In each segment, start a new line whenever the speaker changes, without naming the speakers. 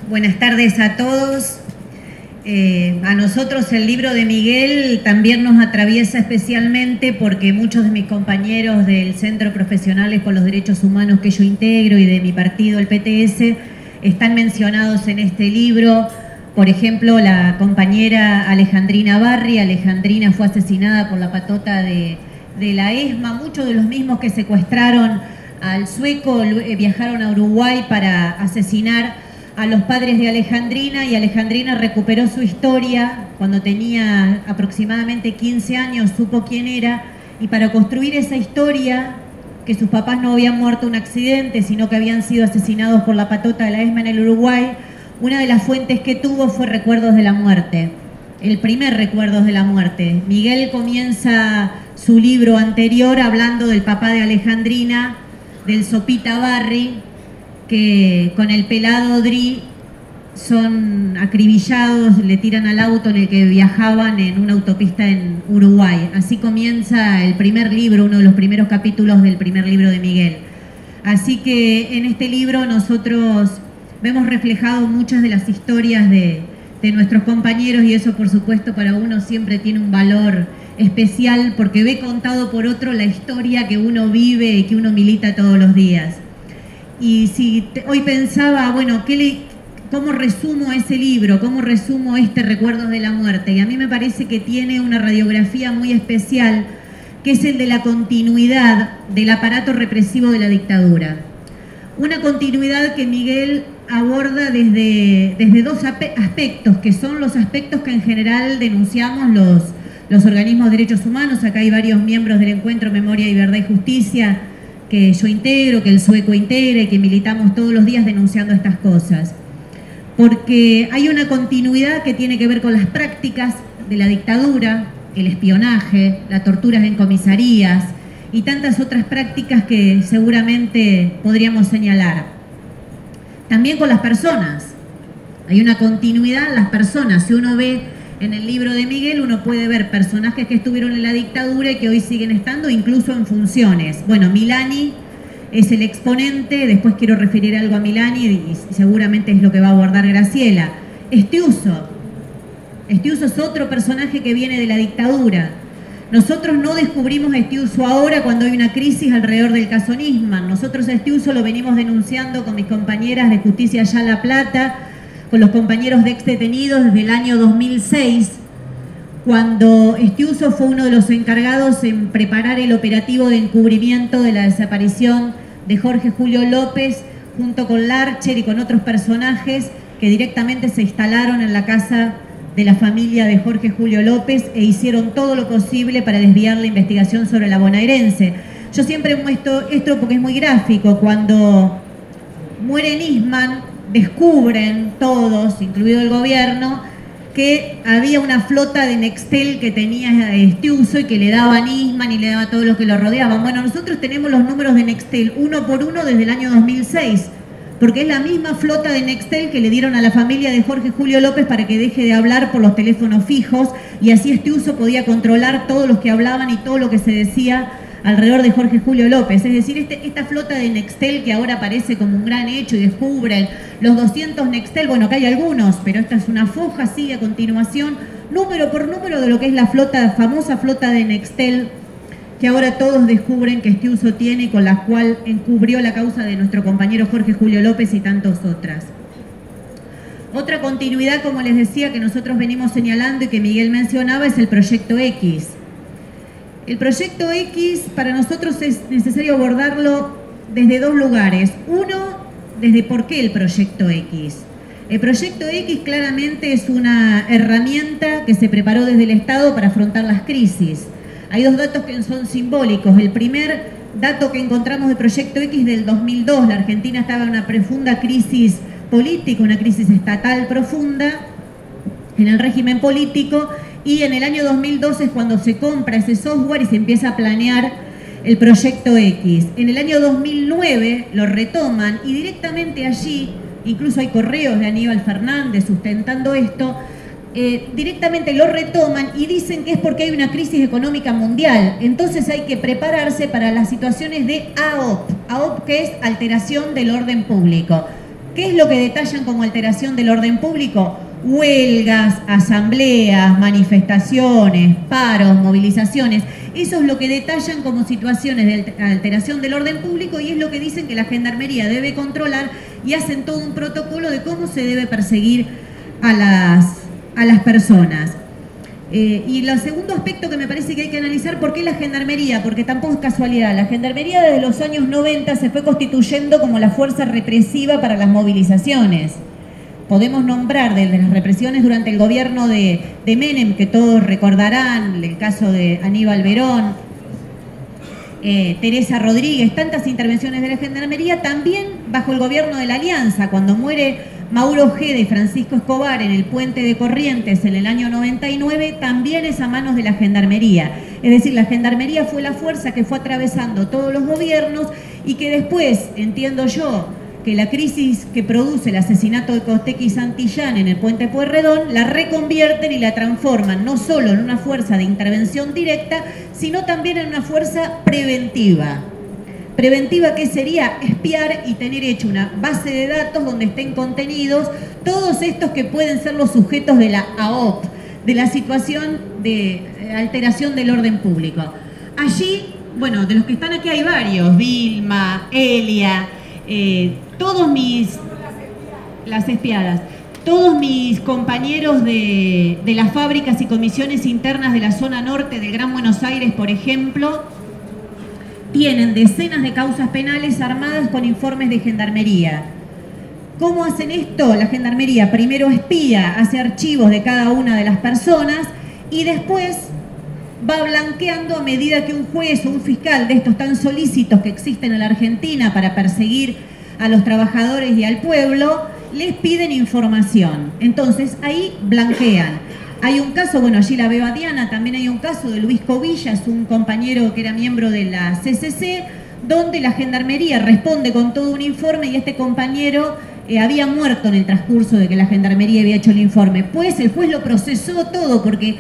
Buenas tardes a todos. A nosotros el libro de Miguel también nos atraviesa especialmente porque muchos de mis compañeros del Centro Profesionales por los Derechos Humanos que yo integro y de mi partido, el PTS, están mencionados en este libro. Por ejemplo, la compañera Alejandrina Barri. Alejandrina fue asesinada por la patota de la ESMA. Muchos de los mismos que secuestraron al sueco viajaron a Uruguay para asesinar a los padres de Alejandrina, y Alejandrina recuperó su historia cuando tenía aproximadamente 15 años, supo quién era, y para construir esa historia, que sus papás no habían muerto en un accidente, sino que habían sido asesinados por la patota de la ESMA en el Uruguay, una de las fuentes que tuvo fue Recuerdos de la Muerte, el primer Recuerdos de la Muerte. Miguel comienza su libro anterior hablando del papá de Alejandrina, del Sopita Barri, que con el pelado Dri son acribillados, le tiran al auto en el que viajaban en una autopista en Uruguay. Así comienza el primer libro, uno de los primeros capítulos del primer libro de Miguel. Así que en este libro nosotros vemos reflejado muchas de las historias de nuestros compañeros, y eso por supuesto para uno siempre tiene un valor especial porque ve contado por otro la historia que uno vive y que uno milita todos los días. Y si hoy pensaba, bueno, ¿cómo resumo ese libro? ¿Cómo resumo este Recuerdos de la Muerte? Y a mí me parece que tiene una radiografía muy especial, que es el de la continuidad del aparato represivo de la dictadura. Una continuidad que Miguel aborda desde dos aspectos, que son los aspectos que en general denunciamos los organismos de derechos humanos. Acá hay varios miembros del Encuentro Memoria y Verdad y Justicia, que yo integro, que el sueco integra y que militamos todos los días denunciando estas cosas. Porque hay una continuidad que tiene que ver con las prácticas de la dictadura, el espionaje, las torturas en comisarías y tantas otras prácticas que seguramente podríamos señalar. También con las personas. Hay una continuidad en las personas. Si uno ve en el libro de Miguel, uno puede ver personajes que estuvieron en la dictadura y que hoy siguen estando, incluso en funciones. Bueno, Milani es el exponente, después quiero referir algo a Milani y seguramente es lo que va a abordar Graciela. Estiuso es otro personaje que viene de la dictadura. Nosotros no descubrimos a Estiuso ahora cuando hay una crisis alrededor del caso Nisman. Nosotros a Estiuso lo venimos denunciando con mis compañeras de Justicia Allá La Plata, con los compañeros de exdetenidos desde el año 2006, cuando Estiuso fue uno de los encargados en preparar el operativo de encubrimiento de la desaparición de Jorge Julio López, junto con Larcher y con otros personajes que directamente se instalaron en la casa de la familia de Jorge Julio López e hicieron todo lo posible para desviar la investigación sobre la bonaerense. Yo siempre muestro esto porque es muy gráfico. Cuando muere Nisman, descubren todos, incluido el gobierno, que había una flota de Nextel que tenía Estiuso y que le daba a Nisman y le daba a todos los que lo rodeaban. Bueno, nosotros tenemos los números de Nextel uno por uno desde el año 2006, porque es la misma flota de Nextel que le dieron a la familia de Jorge Julio López para que deje de hablar por los teléfonos fijos, y así Estiuso podía controlar todos los que hablaban y todo lo que se decía alrededor de Jorge Julio López. Es decir, esta flota de Nextel que ahora parece como un gran hecho y descubren los 200 Nextel, bueno, que hay algunos, pero esta es una foja, sigue a continuación, número por número de lo que es la famosa flota de Nextel, que ahora todos descubren que Estiuso tiene, con la cual encubrió la causa de nuestro compañero Jorge Julio López y tantas otras. Otra continuidad, como les decía, que nosotros venimos señalando y que Miguel mencionaba, es el Proyecto X. El Proyecto X para nosotros es necesario abordarlo desde dos lugares. Uno, desde por qué el Proyecto X. El Proyecto X claramente es una herramienta que se preparó desde el Estado para afrontar las crisis. Hay dos datos que son simbólicos. El primer dato que encontramos de Proyecto X del 2002, la Argentina estaba en una profunda crisis política, una crisis estatal profunda en el régimen político, y en el año 2012 es cuando se compra ese software y se empieza a planear el Proyecto X. En el año 2009 lo retoman y directamente allí, incluso hay correos de Aníbal Fernández sustentando esto, directamente lo retoman y dicen que es porque hay una crisis económica mundial. Entonces hay que prepararse para las situaciones de AOP, que es alteración del orden público. ¿Qué es lo que detallan como alteración del orden público? Huelgas, asambleas, manifestaciones, paros, movilizaciones. Eso es lo que detallan como situaciones de alteración del orden público y es lo que dicen que la Gendarmería debe controlar y hacen todo un protocolo de cómo se debe perseguir a las personas. Y el segundo aspecto que me parece que hay que analizar, ¿por qué la Gendarmería? Porque tampoco es casualidad. La Gendarmería desde los años 90 se fue constituyendo como la fuerza represiva para las movilizaciones. Podemos nombrar desde las represiones durante el gobierno de Menem, que todos recordarán, el caso de Aníbal Verón, Teresa Rodríguez, tantas intervenciones de la Gendarmería, también bajo el gobierno de la Alianza, cuando muere Mauro Ojeda y Francisco Escobar en el puente de Corrientes en el año 99, también es a manos de la Gendarmería. Es decir, la Gendarmería fue la fuerza que fue atravesando todos los gobiernos y que después, entiendo yo, que la crisis que produce el asesinato de Costequi y Santillán en el puente Pueyrredón la reconvierten y la transforman no solo en una fuerza de intervención directa, sino también en una fuerza preventiva. Preventiva, ¿qué sería? Espiar y tener hecho una base de datos donde estén contenidos todos estos que pueden ser los sujetos de la AOP, de la situación de alteración del orden público. Allí, bueno, de los que están aquí hay varios, Vilma, Elia, las espiadas, todos mis compañeros de las fábricas y comisiones internas de la zona norte del Gran Buenos Aires, por ejemplo, tienen decenas de causas penales armadas con informes de Gendarmería. ¿Cómo hacen esto? La Gendarmería primero espía, hace archivos de cada una de las personas y después va blanqueando a medida que un juez o un fiscal de estos tan solícitos que existen en la Argentina para perseguir a los trabajadores y al pueblo, les piden información. Entonces ahí blanquean. Hay un caso, bueno, allí la veo a Diana, también hay un caso de Luis Covillas, un compañero que era miembro de la CCC, donde la Gendarmería responde con todo un informe y este compañero había muerto en el transcurso de que la Gendarmería había hecho el informe. Pues el juez lo procesó todo porque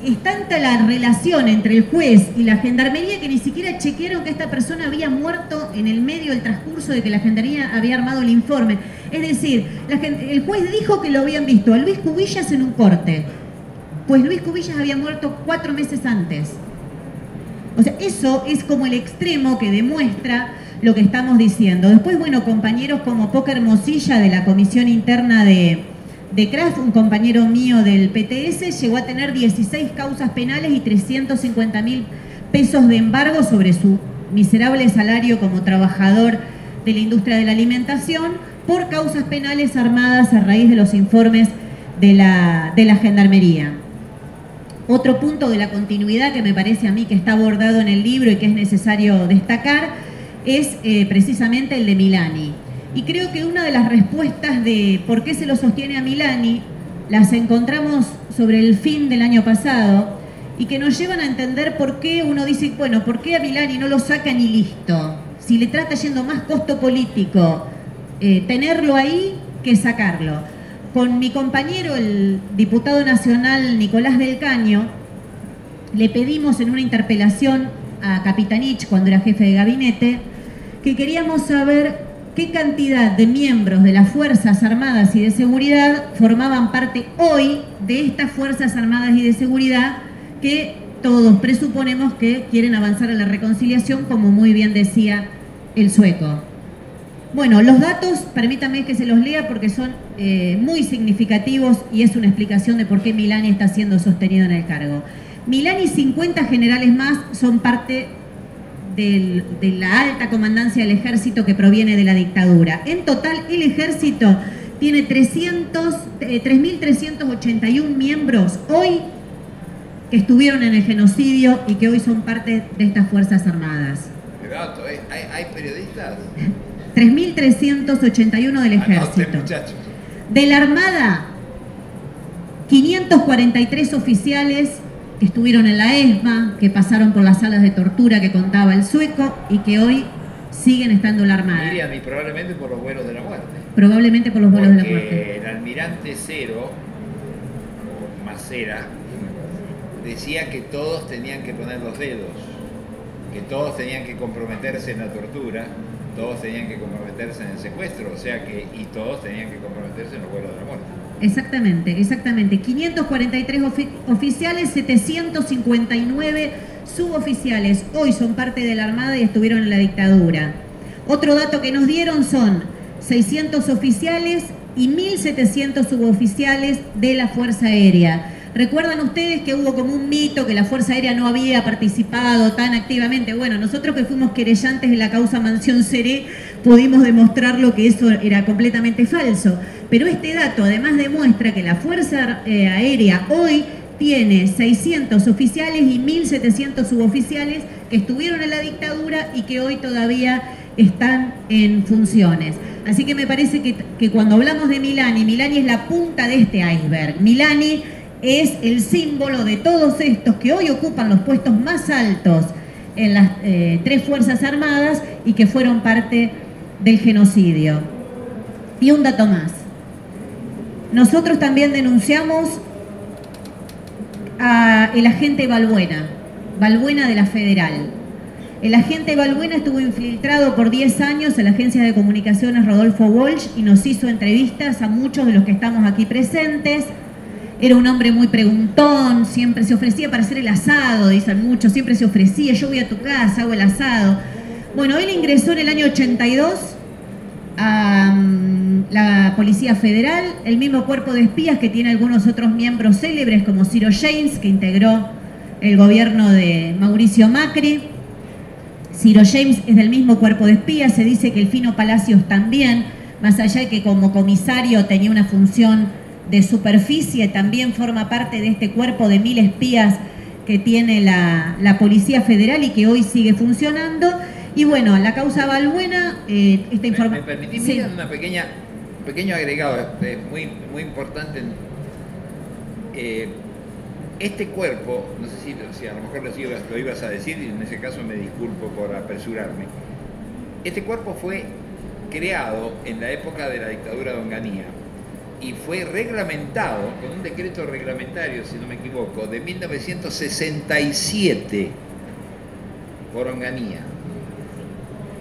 es tanta la relación entre el juez y la Gendarmería que ni siquiera chequearon que esta persona había muerto en el medio del transcurso de que la Gendarmería había armado el informe. Es decir, el juez dijo que lo habían visto a Luis Cubillas en un corte. Pues Luis Cubillas había muerto 4 meses antes. O sea, eso es como el extremo que demuestra lo que estamos diciendo. Después, bueno, compañeros como Poca Hermosilla de la comisión interna de Kraft, un compañero mío del PTS, llegó a tener 16 causas penales y 350.000 pesos de embargo sobre su miserable salario como trabajador de la industria de la alimentación por causas penales armadas a raíz de los informes de la Gendarmería. Otro punto de la continuidad que me parece a mí que está abordado en el libro y que es necesario destacar es precisamente el de Milani. Y creo que una de las respuestas de por qué se lo sostiene a Milani las encontramos sobre el fin del año pasado y que nos llevan a entender por qué uno dice, bueno, ¿por qué a Milani no lo sacan y listo? Si le trata yendo más costo político tenerlo ahí que sacarlo. Con mi compañero, el diputado nacional Nicolás del Caño, le pedimos en una interpelación a Capitanich, cuando era jefe de gabinete, que queríamos saber qué cantidad de miembros de las Fuerzas Armadas y de Seguridad formaban parte hoy de estas Fuerzas Armadas y de Seguridad que todos presuponemos que quieren avanzar a la reconciliación, como muy bien decía el sueco. Bueno, los datos, permítanme que se los lea porque son muy significativos y es una explicación de por qué Milani está siendo sostenido en el cargo. Milani y 50 generales más son parte de la alta comandancia del ejército que proviene de la dictadura. En total, el ejército tiene 3.381 miembros hoy que estuvieron en el genocidio y que hoy son parte de estas Fuerzas Armadas.
Pero, ¿hay periodistas?
3.381 del ejército. De la Armada, 543 oficiales que estuvieron en la ESMA, que pasaron por las salas de tortura que contaba el sueco y que hoy siguen estando en la Armada.
Miriam, y probablemente por los vuelos de la muerte.
Probablemente por los vuelos de la muerte.
El almirante Cero, o Macera, decía que todos tenían que poner los dedos, que todos tenían que comprometerse en la tortura, todos tenían que comprometerse en el secuestro, o sea que, y todos tenían que comprometerse en los vuelos de la muerte.
Exactamente, exactamente. 543 oficiales, 759 suboficiales. Hoy son parte de la Armada y estuvieron en la dictadura. Otro dato que nos dieron son 600 oficiales y 1.700 suboficiales de la Fuerza Aérea. ¿Recuerdan ustedes que hubo como un mito que la Fuerza Aérea no había participado tan activamente? Bueno, nosotros que fuimos querellantes de la causa Mansión Seré pudimos demostrarlo que eso era completamente falso. Pero este dato además demuestra que la Fuerza Aérea hoy tiene 600 oficiales y 1.700 suboficiales que estuvieron en la dictadura y que hoy todavía están en funciones. Así que me parece que cuando hablamos de Milani, Milani es la punta de este iceberg. Milani es el símbolo de todos estos que hoy ocupan los puestos más altos en las tres Fuerzas Armadas y que fueron parte del genocidio. Y un dato más. Nosotros también denunciamos al agente Balbuena de la Federal. El agente Balbuena estuvo infiltrado por 10 años en la agencia de comunicaciones Rodolfo Walsh y nos hizo entrevistas a muchos de los que estamos aquí presentes. Era un hombre muy preguntón, siempre se ofrecía para hacer el asado, dicen muchos, siempre se ofrecía, yo voy a tu casa, hago el asado. Bueno, él ingresó en el año 82 a la Policía Federal, el mismo cuerpo de espías que tiene algunos otros miembros célebres como Ciro James, que integró el gobierno de Mauricio Macri. Ciro James es del mismo cuerpo de espías, se dice que el Fino Palacios también, más allá de que como comisario tenía una función de superficie, también forma parte de este cuerpo de 1000 espías que tiene la Policía Federal y que hoy sigue funcionando. Y bueno, la causa Balbuena, esta información...
¿Me permitís, sí, un pequeño agregado muy importante? Este cuerpo, no sé si a lo mejor lo ibas a decir y en ese caso me disculpo por apresurarme. Este cuerpo fue creado en la época de la dictadura de Onganía y fue reglamentado con un decreto reglamentario, si no me equivoco, de 1967 por Onganía.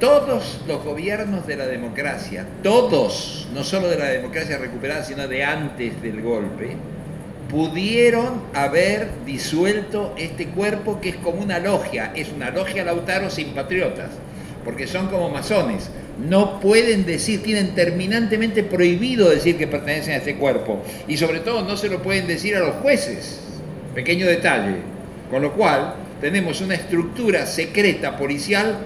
Todos los gobiernos de la democracia, todos, no solo de la democracia recuperada, sino de antes del golpe, pudieron haber disuelto este cuerpo que es como una logia, es una logia Lautaro sin patriotas, porque son como masones. No pueden decir, tienen terminantemente prohibido decir que pertenecen a este cuerpo. Y sobre todo no se lo pueden decir a los jueces. Pequeño detalle. Con lo cual tenemos una estructura secreta policial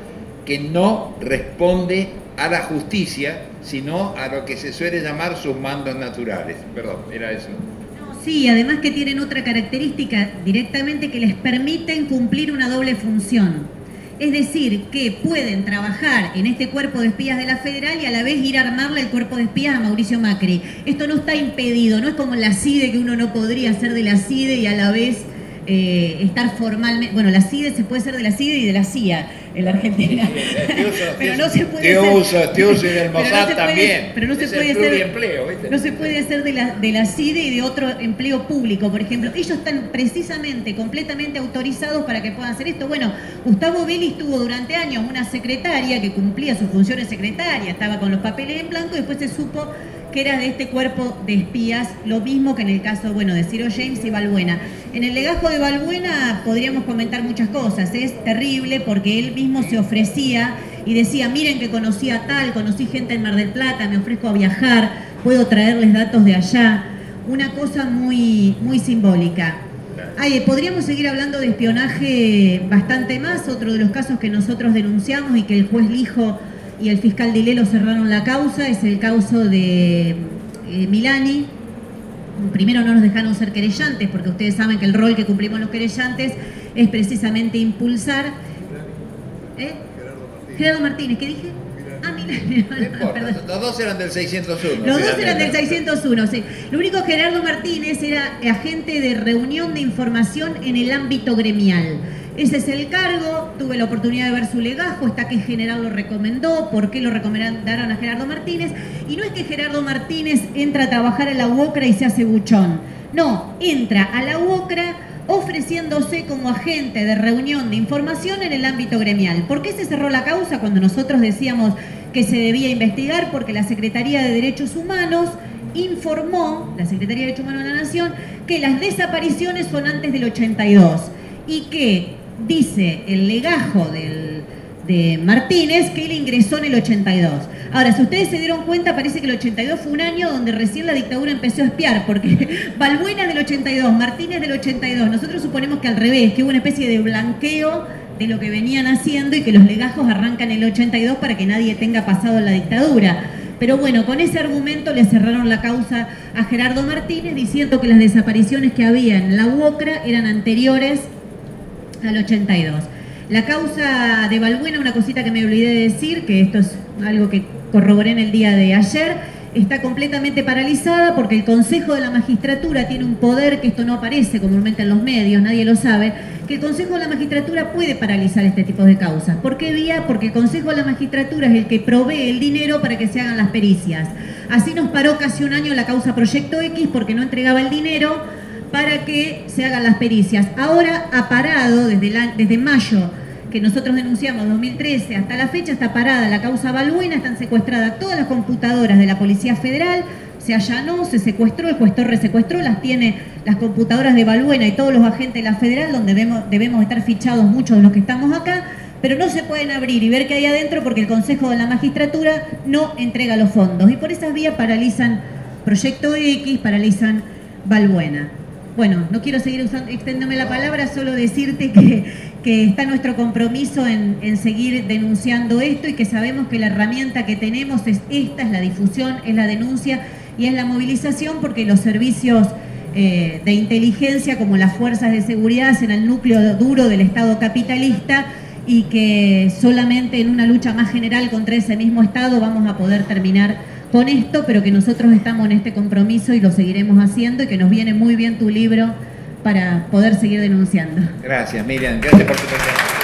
que no responde a la justicia, sino a lo que se suele llamar sus mandos naturales. Perdón, era eso.
Sí, además que tienen otra característica directamente que les permiten cumplir una doble función. Es decir, que pueden trabajar en este cuerpo de espías de la Federal y a la vez ir a armarle el cuerpo de espías a Mauricio Macri. Esto no está impedido, no es como la CIDE, que uno no podría ser de la CIDE y a la vez estar formalmente... Bueno, la CIDE se puede ser de la CIDE y de la CIA en la Argentina. Pero no se puede ser...
Tío y del Mossad también.
Pero no se puede ser... No se puede ser de la CIDE y de otro empleo público, por ejemplo. Ellos están precisamente, completamente autorizados para que puedan hacer esto. Bueno, Gustavo Vélez tuvo durante años una secretaria que cumplía sus funciones secretarias, estaba con los papeles en blanco y después se supo que era de este cuerpo de espías, lo mismo que en el caso, bueno, de Ciro James y Balbuena. En el legajo de Balbuena podríamos comentar muchas cosas, es terrible porque él mismo se ofrecía y decía, miren que conocí a tal, conocí gente en Mar del Plata, me ofrezco a viajar, puedo traerles datos de allá, una cosa muy, muy simbólica. Podríamos seguir hablando de espionaje bastante más, otro de los casos que nosotros denunciamos y que el juez Lijo y el fiscal Dilelo cerraron la causa, es el caso de Milani. Primero no nos dejaron ser querellantes, porque ustedes saben que el rol que cumplimos los querellantes es precisamente impulsar... Gerardo Martínez, ¿qué dije? Milani.
Los dos eran del 601.
Los dos eran del 601, sí. Lo único que Gerardo Martínez era agente de reunión de información en el ámbito gremial. Ese es el cargo, tuve la oportunidad de ver su legajo, está que el general lo recomendó, por qué lo recomendaron a Gerardo Martínez, y no es que Gerardo Martínez entra a trabajar a la UOCRA y se hace buchón, no, entra a la UOCRA ofreciéndose como agente de reunión de información en el ámbito gremial. ¿Por qué se cerró la causa cuando nosotros decíamos que se debía investigar porque la Secretaría de Derechos Humanos informó, la Secretaría de Derechos Humanos de la Nación, que las desapariciones son antes del 82 y que dice el legajo de Martínez que él ingresó en el 82. Ahora, si ustedes se dieron cuenta, parece que el 82 fue un año donde recién la dictadura empezó a espiar, porque Balbuena del 82, Martínez del 82, nosotros suponemos que al revés, que hubo una especie de blanqueo de lo que venían haciendo y que los legajos arrancan en el 82 para que nadie tenga pasado en la dictadura. Pero bueno, con ese argumento le cerraron la causa a Gerardo Martínez diciendo que las desapariciones que había en la UOCRA eran anteriores al 82. La causa de Balbuena, una cosita que me olvidé de decir, que esto es algo que corroboré en el día de ayer, está completamente paralizada porque el Consejo de la Magistratura tiene un poder, que esto no aparece comúnmente en los medios, nadie lo sabe, que el Consejo de la Magistratura puede paralizar este tipo de causas. ¿Por qué vía? Porque el Consejo de la Magistratura es el que provee el dinero para que se hagan las pericias. Así nos paró casi un año la causa Proyecto X porque no entregaba el dinero para que se hagan las pericias. Ahora ha parado desde mayo, que nosotros denunciamos 2013 hasta la fecha, está parada la causa Balbuena, están secuestradas todas las computadoras de la Policía Federal, se allanó, se secuestró, el juez Torres secuestró, las tiene las computadoras de Balbuena y todos los agentes de la Federal, donde debemos estar fichados muchos de los que estamos acá, pero no se pueden abrir y ver qué hay adentro porque el Consejo de la Magistratura no entrega los fondos. Y por esas vías paralizan Proyecto X, paralizan Balbuena. Bueno, no quiero seguir extendiéndome la palabra, solo decirte que está nuestro compromiso en seguir denunciando esto y que sabemos que la herramienta que tenemos es esta, es la difusión, es la denuncia y es la movilización, porque los servicios de inteligencia como las fuerzas de seguridad hacen el núcleo duro del Estado capitalista y que solamente en una lucha más general contra ese mismo Estado vamos a poder terminar con esto, pero que nosotros estamos en este compromiso y lo seguiremos haciendo y que nos viene muy bien tu libro para poder seguir denunciando.
Gracias, Miriam. Gracias por tu presencia.